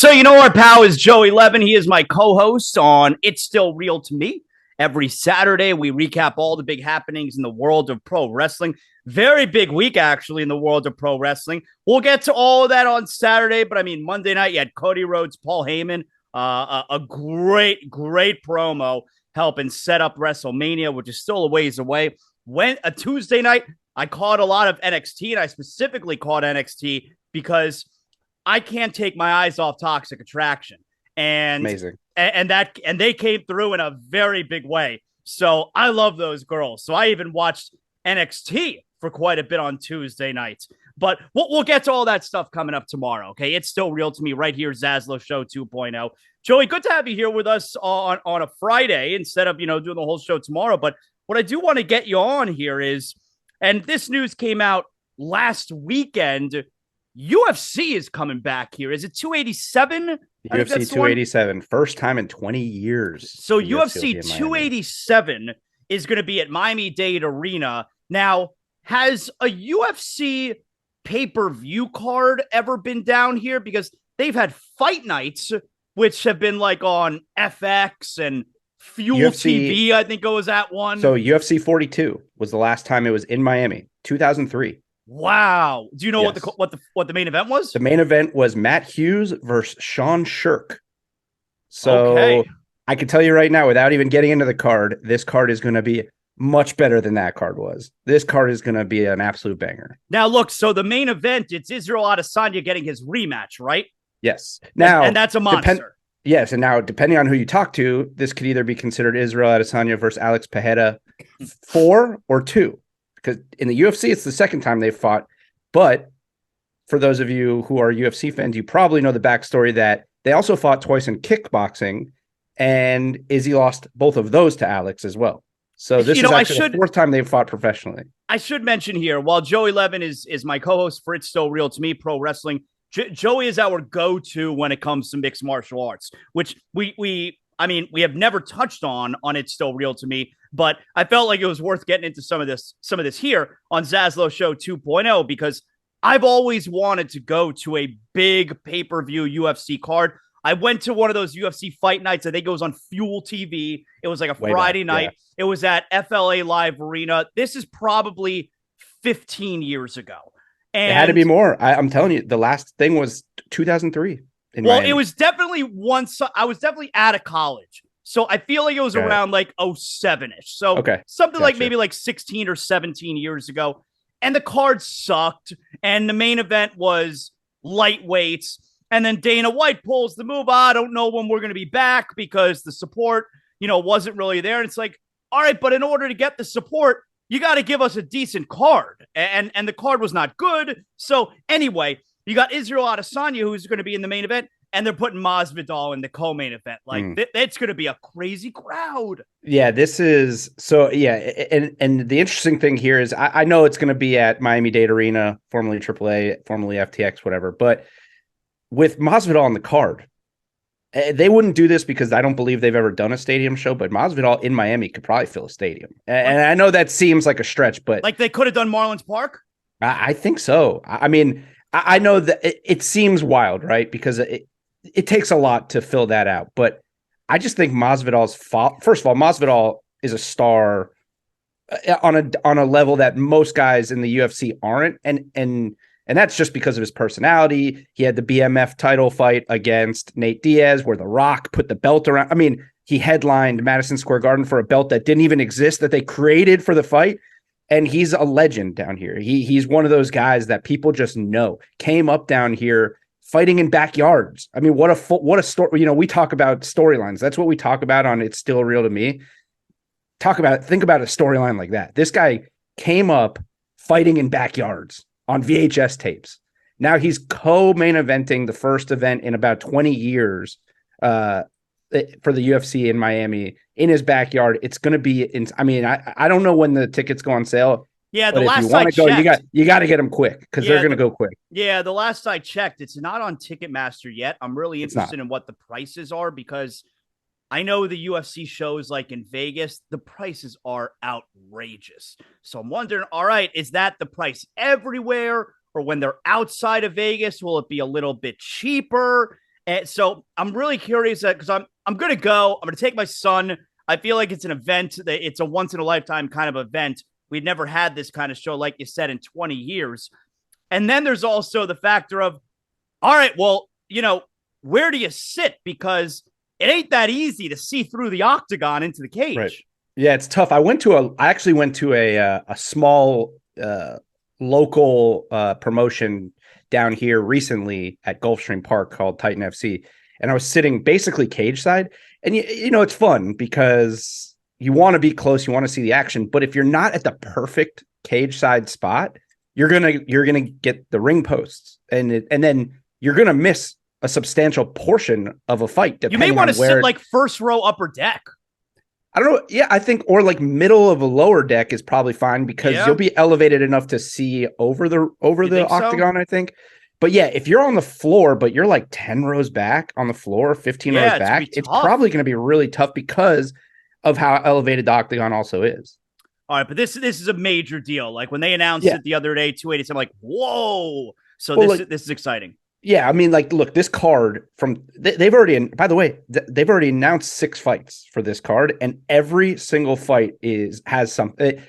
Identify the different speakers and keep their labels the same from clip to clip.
Speaker 1: So, you know, our pal is Joey Levin. He is my co-host on It's Still Real to Me. Every Saturday, we recap all the big happenings in the world of pro wrestling. Very big week, actually, in the world of pro wrestling. We'll get to all of that on Saturday, but I mean, Monday night, you had Cody Rhodes, Paul Heyman, a great promo helping set up WrestleMania, which is still a ways away. When a Tuesday night, I caught a lot of NXT, and I specifically caught NXT because I can't take my eyes off Toxic Attraction. And
Speaker 2: Amazing.
Speaker 1: and they came through in a very big way. So I love those girls. So I even watched NXT for quite a bit on Tuesday nights. But we'll get to all that stuff coming up tomorrow. Okay, it's still real to me right here, ZASLOW Show 2.0. Joey, good to have you here with us on a Friday instead of doing the whole show tomorrow. But what I do want to get you on here is, and this news came out last weekend. UFC is coming back here. Is it 287?
Speaker 2: UFC 287, first time in 20 years.
Speaker 1: So UFC 287 is going to be at Miami-Dade Arena. Now, has a UFC pay-per-view card ever been down here? Because they've had fight nights, which have been like on FX and Fuel TV, I think it was at one.
Speaker 2: So UFC 42 was the last time it was in Miami, 2003.
Speaker 1: Wow. Do you know what the main event was?
Speaker 2: The main event was Matt Hughes versus Sean Shirk. So I can tell you right now, without even getting into the card, this card is going to be much better than that card was. This card is going to be an absolute banger.
Speaker 1: Now, look, so the main event, it's Israel Adesanya getting his rematch, right?
Speaker 2: Yes. Now,
Speaker 1: and that's a monster.
Speaker 2: Yes, and now, depending on who you talk to, this could either be considered Israel Adesanya versus Alex Pereira 4 or 2. Because in the UFC, it's the second time they've fought. But for those of you who are UFC fans, you probably know the backstory that they also fought twice in kickboxing, and Izzy lost both of those to Alex as well. So this is actually the fourth time they've fought professionally.
Speaker 1: I should mention here, while Joey Levin is my co-host for It's Still Real to Me Pro Wrestling, Joey is our go-to when it comes to mixed martial arts, which we have never touched on It's Still Real to Me. But I felt like it was worth getting into some of this here on ZASLOW Show 2.0 because I've always wanted to go to a big pay-per-view UFC card. I went to one of those UFC fight nights. I think it was on Fuel TV. It was like a Friday night. Yeah. It was at FLA Live Arena. This is probably 15 years ago. And
Speaker 2: it had to be more. I'm telling you, the last thing was 2003.
Speaker 1: Miami. It was definitely I was definitely out of college. So I feel like it was around like 07-ish. So something like maybe like 16 or 17 years ago. And the card sucked. And the main event was lightweights. And then Dana White pulls the move. I don't know when we're going to be back because the support, wasn't really there. And it's like, all right, but in order to get the support, you got to give us a decent card. And the card was not good. So anyway, you got Israel Adesanya, who's going to be in the main event. And they're putting Masvidal in the co-main event. Like, it's going to be a crazy crowd.
Speaker 2: Yeah, this is... So, yeah, and the interesting thing here is I know it's going to be at Miami-Dade Arena, formerly AAA, formerly FTX, whatever. But with Masvidal on the card, they wouldn't do this because I don't believe they've ever done a stadium show. But Masvidal in Miami could probably fill a stadium. And I know that seems like a stretch, but...
Speaker 1: Like they could have done Marlins Park?
Speaker 2: I think so. I mean, I know that it seems wild, right? Because it takes a lot to fill that out, but I just think Masvidal's fault. First of all, Masvidal is a star on a level that most guys in the UFC aren't, and that's just because of his personality. He had the BMF title fight against Nate Diaz, where The Rock put the belt around. I mean, he headlined Madison Square Garden for a belt that didn't even exist, that they created for the fight. And he's a legend down here. He's one of those guys that people just know came up down here fighting in backyards. I mean, what a story. We talk about storylines. That's what we talk about on It's Still Real to Me. Think about a storyline like that. This guy came up fighting in backyards on VHS tapes. Now he's co-main eventing the first event in about 20 years for the UFC in Miami in his backyard. It's going to be, I don't know when the tickets go on sale.
Speaker 1: Yeah, the last I checked,
Speaker 2: you got to get them quick because they're going to go quick.
Speaker 1: Yeah, the last I checked, it's not on Ticketmaster yet. I'm really interested in what the prices are because I know the UFC shows like in Vegas, the prices are outrageous. So I'm wondering, all right, is that the price everywhere? Or when they're outside of Vegas, will it be a little bit cheaper? And so I'm really curious because I'm going to go. I'm going to take my son. I feel like it's an event. It's a once in a lifetime kind of event. We'd never had this kind of show, like you said, in 20 years. And then there's also the factor of, all right, well, where do you sit? Because it ain't that easy to see through the octagon into the cage.
Speaker 2: Right. Yeah, it's tough. I actually went to a small local promotion down here recently at Gulfstream Park called Titan FC. And I was sitting basically cage side. And it's fun because you want to be close, you want to see the action. But if you're not at the perfect cage side spot, you're gonna get the ring posts, and then you're gonna miss a substantial portion of a fight.
Speaker 1: You may want to sit like first row upper deck.
Speaker 2: I don't know. Yeah, I think, or like middle of a lower deck is probably fine because you'll be elevated enough to see over the octagon, I think. But yeah, if you're on the floor, but you're like 10 rows back on the floor, 15 rows back, it's probably going to be really tough because of how elevated the octagon also is.
Speaker 1: All right, but this is a major deal. Like when they announced it the other day, 280, I'm like, whoa. So this is exciting.
Speaker 2: Yeah, I mean, like, look, this card they've already, by the way, they've already announced 6 fights for this card, and every single fight has something.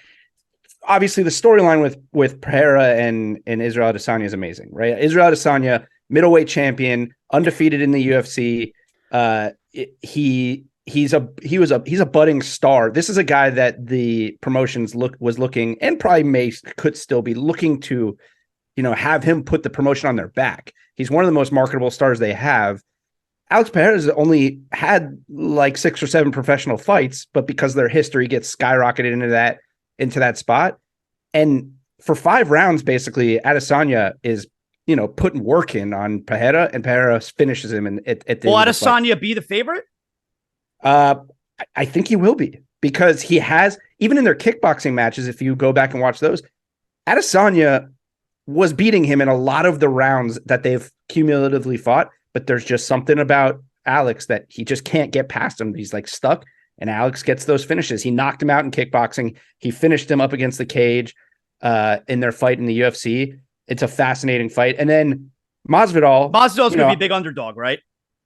Speaker 2: Obviously, the storyline with Pereira and Israel Adesanya is amazing, right? Israel Adesanya, middleweight champion, undefeated in the UFC. He's a budding star. This is a guy that the promotions was looking, and probably could still be looking to, have him put the promotion on their back. He's one of the most marketable stars they have. Alex Pereira's only had like 6 or 7 professional fights, but because their history gets skyrocketed into that spot. And for 5 rounds, basically, Adesanya is, putting work in on Pereira, and Pereira finishes him. Will
Speaker 1: Adesanya be the favorite?
Speaker 2: I think he will be, because he has, even in their kickboxing matches, if you go back and watch those, Adesanya was beating him in a lot of the rounds that they've cumulatively fought, but there's just something about Alex that he just can't get past him. He's like stuck, and Alex gets those finishes. He knocked him out in kickboxing. He finished him up against the cage in their fight in the UFC. It's a fascinating fight. And then Masvidal's going to
Speaker 1: be a big underdog, right?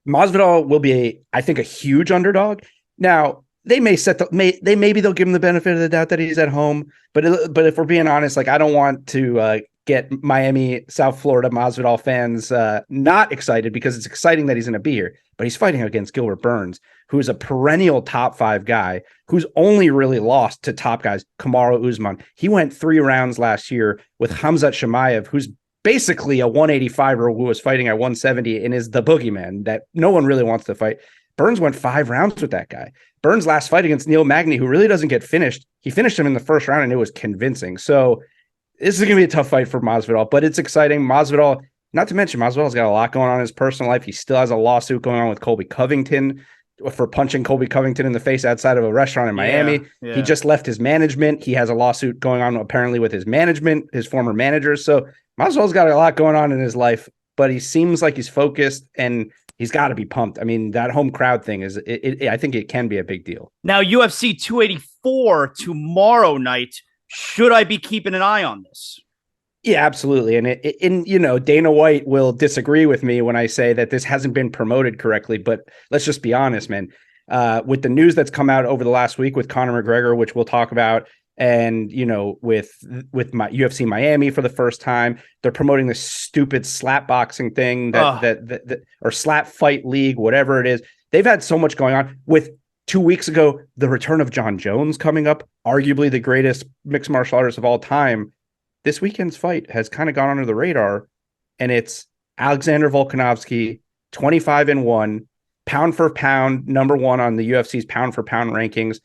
Speaker 2: Masvidal will be, I think, a huge underdog. Now, they may maybe they'll give him the benefit of the doubt that he's at home, but if we're being honest, like, I don't want to get Miami, South Florida Masvidal fans not excited, because it's exciting that he's going to be here. But he's fighting against Gilbert Burns, who is a perennial top 5 guy, who's only really lost to top guys, Kamaru Usman. He went 3 rounds last year with Khamzat Chimaev, who's basically a 185er who was fighting at 170 and is the boogeyman that no one really wants to fight. Burns went 5 rounds with that guy. Burns' last fight against Neil Magny, who really doesn't get finished, he finished him in the first round, and it was convincing. So this is going to be a tough fight for Masvidal, but it's exciting. Masvidal, not to mention, Masvidal's got a lot going on in his personal life. He still has a lawsuit going on with Colby Covington for punching Colby Covington in the face outside of a restaurant in Miami. Yeah. He just left his management. He has a lawsuit going on apparently with his management, his former managers. So Masvidal's got a lot going on in his life, but he seems like he's focused, and he's got to be pumped. I mean, that home crowd thing I think it can be a big deal.
Speaker 1: Now, UFC 284 tomorrow night. Should I be keeping an eye on this?
Speaker 2: Yeah, absolutely. And Dana White will disagree with me when I say that this hasn't been promoted correctly, but let's just be honest, man. With the news that's come out over the last week with Conor McGregor, which we'll talk about, and with my UFC Miami for the first time, they're promoting this stupid slap boxing thing that or slap fight league, whatever it is. They've had so much going on. With 2 weeks ago, the return of John Jones coming up, arguably the greatest mixed martial artist of all time. This weekend's fight has kind of gone under the radar, and it's Alexander Volkanovski, 25-1, pound for pound, number 1 on the UFC's pound for pound rankings,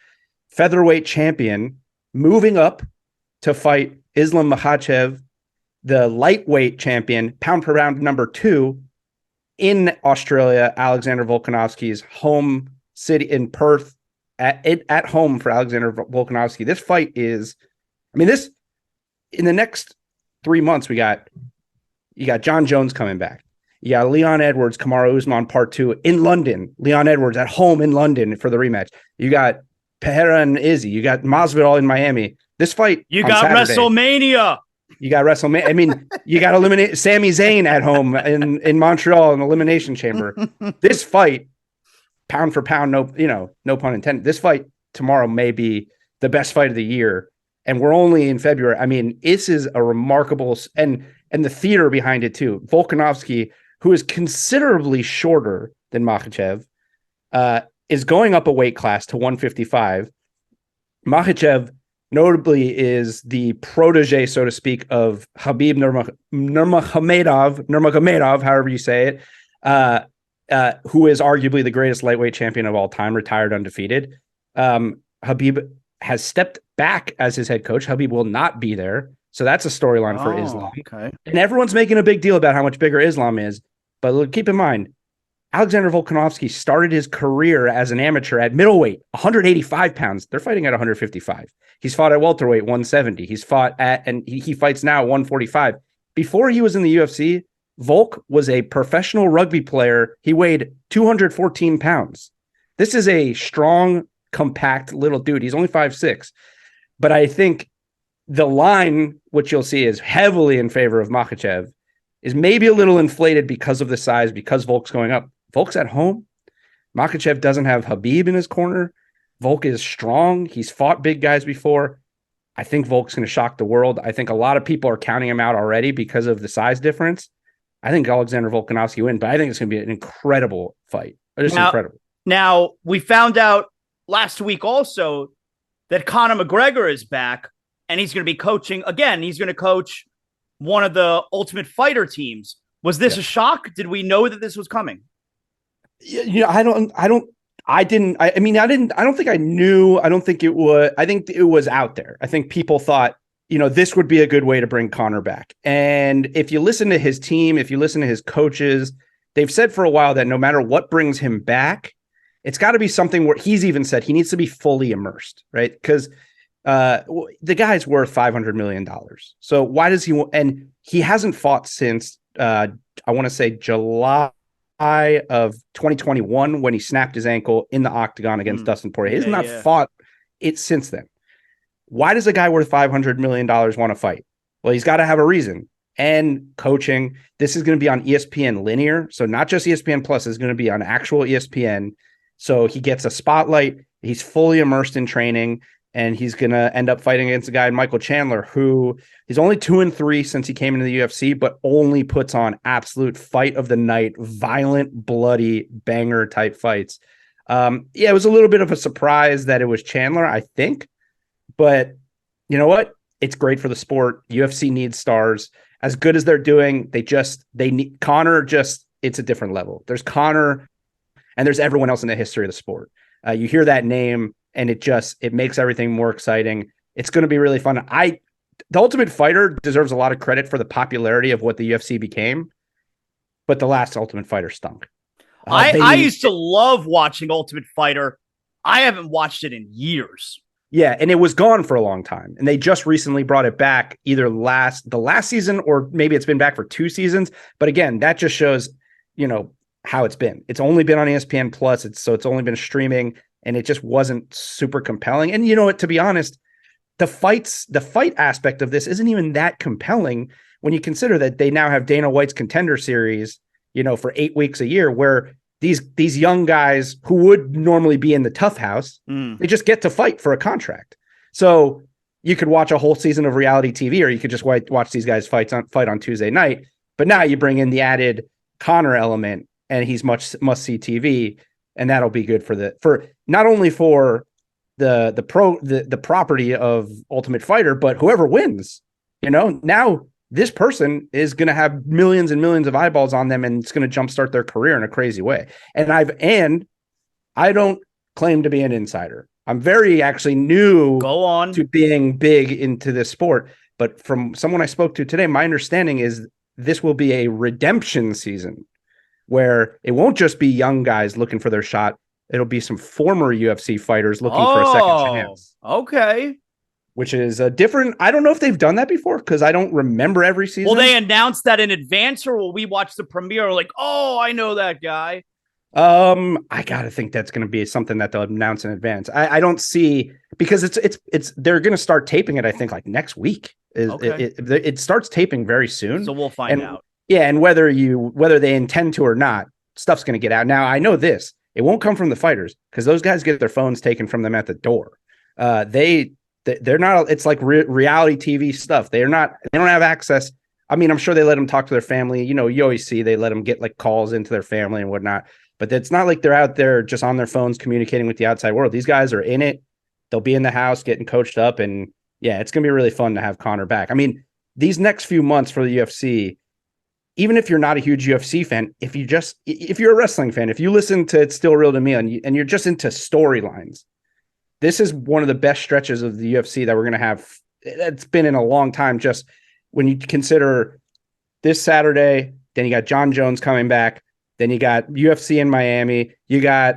Speaker 2: featherweight champion, moving up to fight Islam Makhachev, the lightweight champion, pound per pound number 2 in Australia, Alexander Volkanovski's home city in Perth, at home for Alexander Volkanovski. This fight is, this in the next 3 months, you got John Jones coming back. You got Leon Edwards, Kamaru Usman part 2 in London. Leon Edwards at home in London for the rematch. You got Pereira and Izzy. You got Masvidal in Miami. This fight,
Speaker 1: you got Saturday, WrestleMania.
Speaker 2: You got WrestleMania. I mean, you got to eliminate Sami Zayn at home in Montreal in the Elimination Chamber. This fight, pound for pound, no pun intended. This fight tomorrow may be the best fight of the year, and we're only in February. I mean, this is a remarkable and the theater behind it too. Volkanovski, who is considerably shorter than Makhachev, is going up a weight class to 155. Makhachev notably is the protege, so to speak, of Khabib Nurmagomedov, however you say it, who is arguably the greatest lightweight champion of all time, retired undefeated. Khabib has stepped back as his head coach. Khabib will not be there. So that's a storyline for Islam.
Speaker 1: Okay.
Speaker 2: And everyone's making a big deal about how much bigger Islam is. But look, keep in mind, Alexander Volkanovski started his career as an amateur at middleweight, 185 pounds. They're fighting at 155. He's fought at welterweight, 170. He's fought at, and he fights now 145. Before he was in the UFC, Volk was a professional rugby player. He weighed 214 pounds. This is a strong, compact little dude. He's only 5'6". But I think the line, which you'll see is heavily in favor of Makhachev, is maybe a little inflated because of the size, because Volk's going up. Volk's at home. Makhachev doesn't have Khabib in his corner. Volk is strong. He's fought big guys before. I think Volk's going to shock the world. I think a lot of people are counting him out already because of the size difference. I think Alexander Volkanovski win, but I think it's going to be an incredible fight. Just incredible.
Speaker 1: Now, we found out last week also that Conor McGregor is back, and he's going to be coaching. Again, he's going to coach one of the Ultimate Fighter teams. Was this a shock? Did we know that this was coming?
Speaker 2: I don't think I knew. I don't think it was. I think it was out there. I think people thought, this would be a good way to bring Conor back. And if you listen to his team, if you listen to his coaches, they've said for a while that no matter what brings him back, it's got to be something where he's even said he needs to be fully immersed, right? Because the guy's worth $500 million. So why does he want, and he hasn't fought since, I want to say July of 2021 when he snapped his ankle in the octagon against Dustin Poirier. He has not fought it since then. Why does a guy worth $500 million want to fight? Well, he's got to have a reason. And coaching, this is going to be on ESPN linear. So not just ESPN Plus, is going to be on actual ESPN. So he gets a spotlight. He's fully immersed in training, and he's going to end up fighting against a guy, Michael Chandler, who he's only 2-3 since he came into the UFC, but only puts on absolute fight of the night, violent, bloody, banger type fights. It was a little bit of a surprise that it was Chandler, I think, but you know what? It's great for the sport. UFC needs stars. As good as they're doing, they need Conor. It's a different level. There's Conor, and there's everyone else in the history of the sport. You hear that name, and it makes everything more exciting. It's going to be really fun. The Ultimate Fighter deserves a lot of credit for the popularity of what the UFC became, but the last Ultimate Fighter stunk.
Speaker 1: I used to love watching Ultimate Fighter. I haven't watched it in years.
Speaker 2: Yeah, and it was gone for a long time, and they just recently brought it back, either the last season or maybe it's been back for 2 seasons. But again, that just shows, how it's been. It's only been on ESPN Plus. It's only been streaming, and it just wasn't super compelling. And to be honest, the fight aspect of this isn't even that compelling when you consider that they now have Dana White's Contender Series, for 8 weeks a year, where these young guys who would normally be in the tough house, they just get to fight for a contract. So you could watch a whole season of reality TV, or you could just watch these guys fight on Tuesday night. But now you bring in the added Conor element, and he's must see TV, and that'll be good for not only for the property of Ultimate Fighter, but whoever wins. Now this person is going to have millions and millions of eyeballs on them, and it's going to jumpstart their career in a crazy way. And I don't claim to be an insider. I'm very actually new to being big into this sport. But from someone I spoke to today, my understanding is this will be a redemption season where it won't just be young guys looking for their shot. It'll be some former UFC fighters looking for a second chance.
Speaker 1: Okay.
Speaker 2: Which is a different. I don't know if they've done that before because I don't remember every season.
Speaker 1: Will they announce that in advance, or will we watch the premiere like, oh, I know that guy?
Speaker 2: I gotta think that's going to be something that they'll announce in advance. I don't see, because it's they're going to start taping it. I think like next week. It starts taping very soon,
Speaker 1: so we'll find out.
Speaker 2: Yeah, and whether they intend to or not, stuff's going to get out. Now I know this. It won't come from the fighters because those guys get their phones taken from them at the door. They're not. It's like reality TV stuff. They don't have access. I mean, I'm sure they let them talk to their family. You know, you always see they let them get like calls into their family and whatnot. But it's not like they're out there just on their phones communicating with the outside world. These guys are in it. They'll be in the house getting coached up. And yeah, it's going to be really fun to have Conor back. I mean, these next few months for the UFC, even if you're not a huge UFC fan, if you're a wrestling fan, if you listen to It's Still Real to Me and you're just into storylines, this is one of the best stretches of the UFC that we're going to have. It's been in a long time. Just when you consider this Saturday, then you got John Jones coming back. Then you got UFC in Miami. You got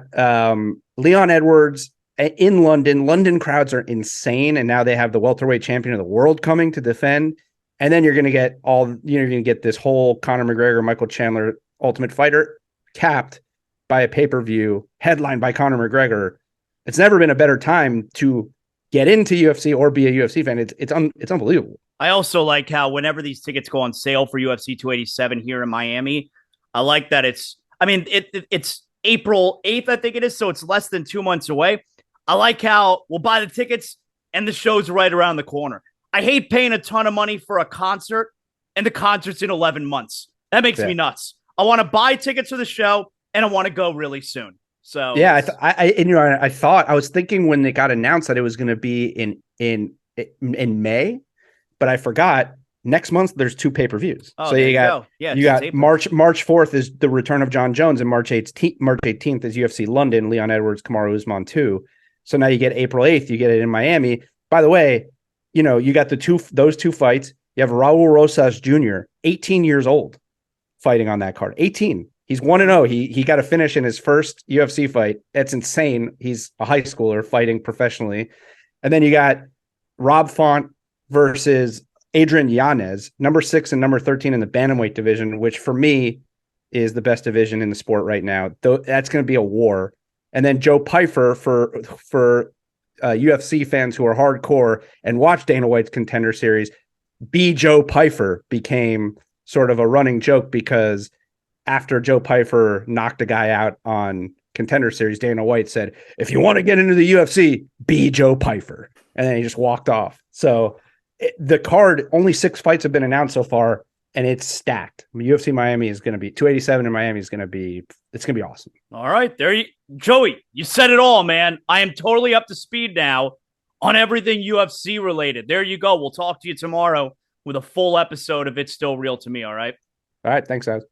Speaker 2: Leon Edwards in London. London crowds are insane. And now they have the welterweight champion of the world coming to defend. And then you're going to get you're going to get this whole Conor McGregor, Michael Chandler Ultimate Fighter capped by a pay-per-view headlined by Conor McGregor. It's never been a better time to get into UFC or be a UFC fan. It's unbelievable.
Speaker 1: I also like how whenever these tickets go on sale for UFC 287 here in Miami, I like that it's April 8th, I think it is. So it's less than 2 months away. I like how we'll buy the tickets and the show's right around the corner. I hate paying a ton of money for a concert and the concert's in 11 months. That makes me nuts. I want to buy tickets for the show and I want to go really soon. So
Speaker 2: yeah, I was thinking when it got announced that it was going to be in May, but I forgot next month there's 2 pay-per-views.
Speaker 1: Oh,
Speaker 2: so you got March 4th is the return of John Jones, and March 18th is UFC London, Leon Edwards, Kamaru Usman 2. So now you get April 8th, you get it in Miami. By the way, you know, you got those 2 fights. You have Raul Rosas Jr., 18 years old, fighting on that card. 18. He's 1-0. He got a finish in his first UFC fight. That's insane. He's a high schooler fighting professionally. And then you got Rob Font versus Adrian Yanez, number 6 and number 13 in the bantamweight division, which for me is the best division in the sport right now. Though that's going to be a war. And then Joe Pyfer for UFC fans who are hardcore and watch Dana White's Contender Series. Joe Pyfer became sort of a running joke because after Joe Pyfer knocked a guy out on Contender Series, Dana White said, if you want to get into the UFC, be Joe Pyfer. And then he just walked off. So the card, only 6 fights have been announced so far, and it's stacked. I mean, UFC Miami is going to be 287 in Miami it's going to be awesome.
Speaker 1: All right. Joey, you said it all, man. I am totally up to speed now on everything UFC related. There you go. We'll talk to you tomorrow with a full episode of It's Still Real to Me. All right.
Speaker 2: All right. Thanks, guys.